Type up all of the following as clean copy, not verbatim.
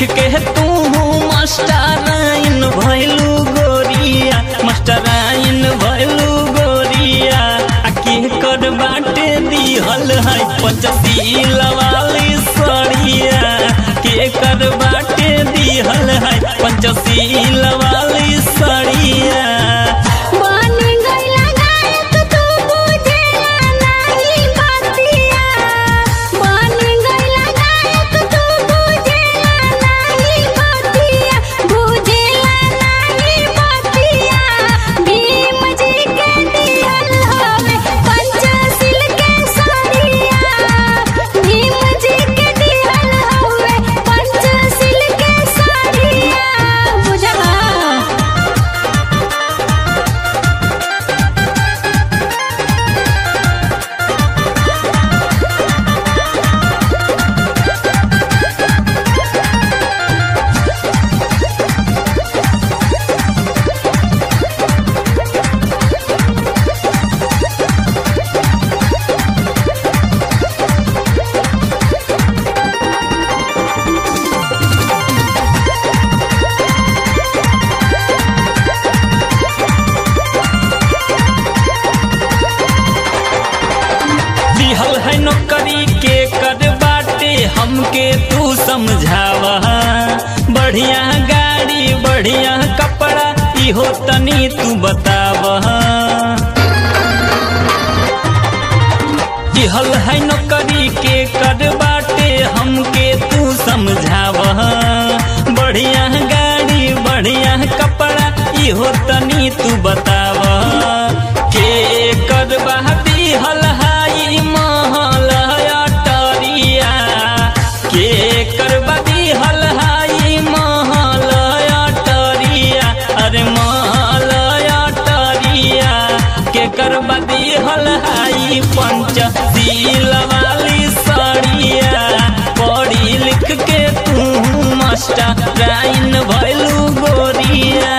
के तू मास्टराइन भैलू गोरिया, मास्टराइन भैलू गोरिया। के कर बाटे दिहल है पंचशील वाली सड़िया, के कर बाटे दिहल है पंचशील वाली सड़िया। नौकरी के कर बाटे हमके तू समझावा, बढ़िया गाड़ी बढ़िया कपड़ा इहो तनी तू बतावा। दिहल है नौकरी के कर बाटे हमके तू समझावा, बढ़िया गाड़ी बढ़िया कपड़ा इहो तनी तू बतावा। के कर दिहल हाई महल अटरिया, के करबा दिहल हाई महल अटरिया, अरे महल अटरिया। के करबा दिहल हाई पंचशील वाली सड़िया, पढ़ी लिख के तू मास्टराइन भैलू गोरिया।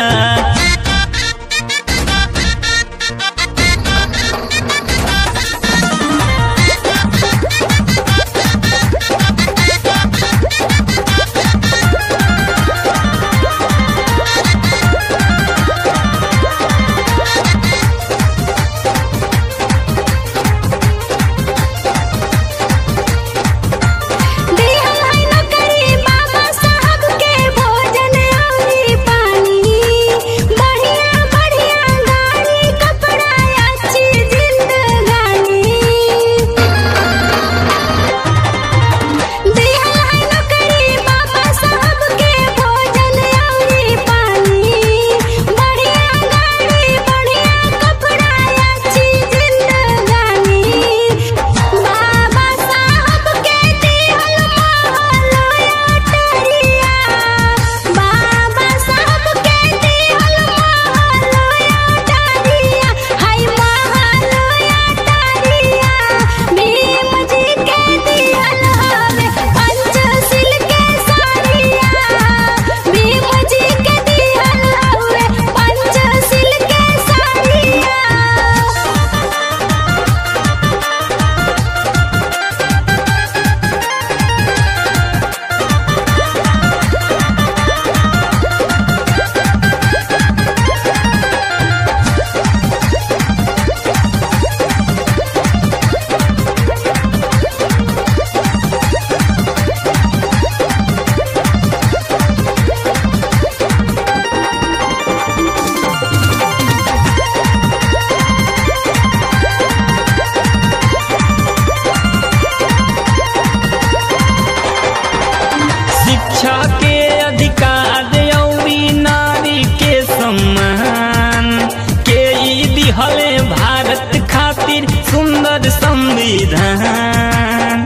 भारत खातिर सुंदर संविधान,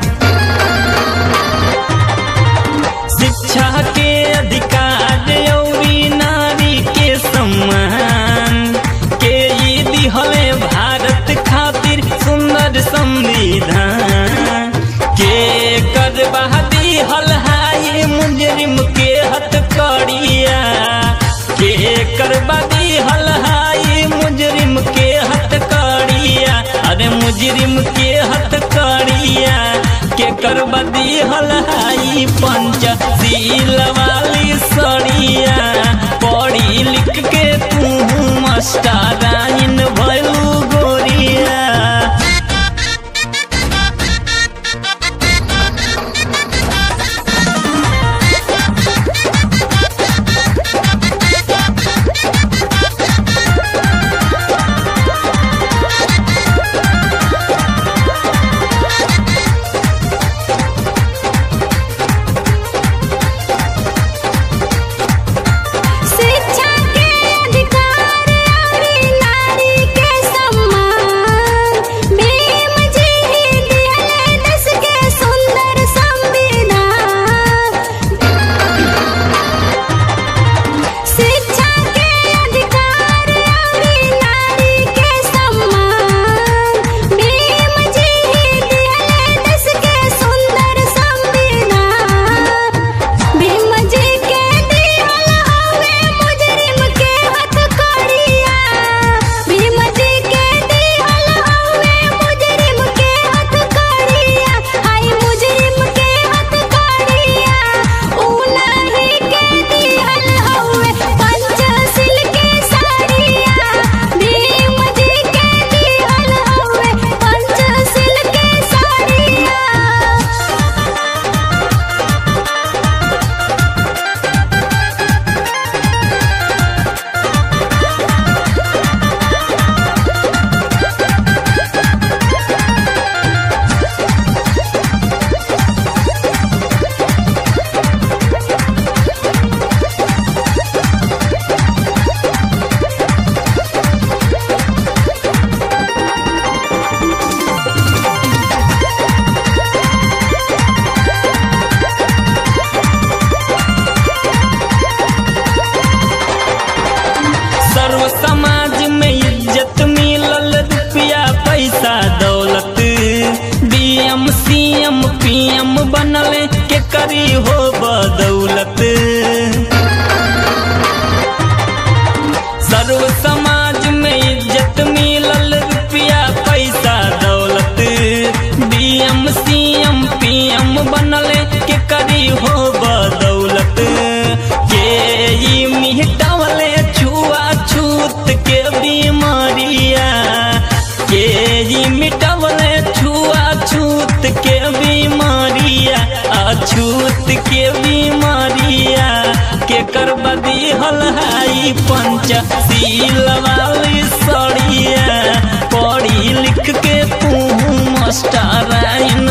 शिक्षा के अधिकार औरी नारी के सम्मान के दिहले भारत खातिर सुंदर संविधान। के करबा दिहल हाय मुजरिम के हथकड़िया, के करबा दिहल हाय मुजरिम के हथकड़िया, अरे मुजरिम के हथकड़िया। के कर बदी हलाई पंचशील वाली सड़िया पढ़ी लिख के तू मास्टराइन भइलू गोरिया। समाज में इज्जत मिलल रुपया पैसा दौलत डीएम सीएम पीएम बनल के करी हो बदौलत। सर्व समाज में इज्जत मिलल रुपया पैसा दौलत डीएम सीएम पीएम बनल के करी हो बदौलत। के ई मिटावले छुआछूत के बीमारिया के ई मिटावले छुआछूत के बीमारिया अछूत के बीमारिया के कर बदी हलाई पंचशील वाली सड़िया पढ़ी लिख के तू मास्टराइन